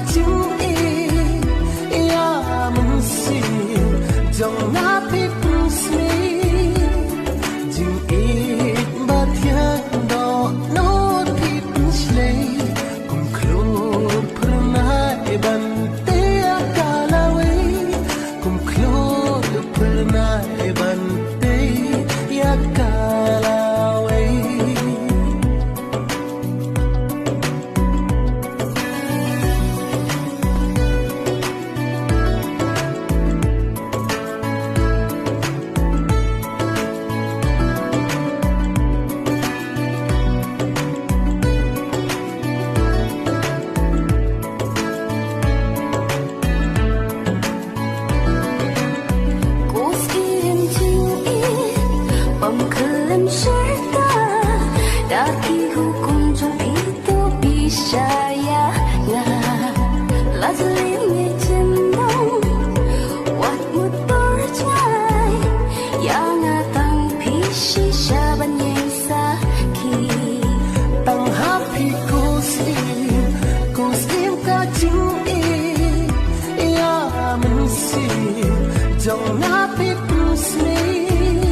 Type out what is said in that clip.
chính ý ya mình si dòng ngã biết si chính ý ba thiên đó nó biết lấy cùng khlo pernah ban te akalawi cùng khlo pernah ban te akalawi dòng ngã biết si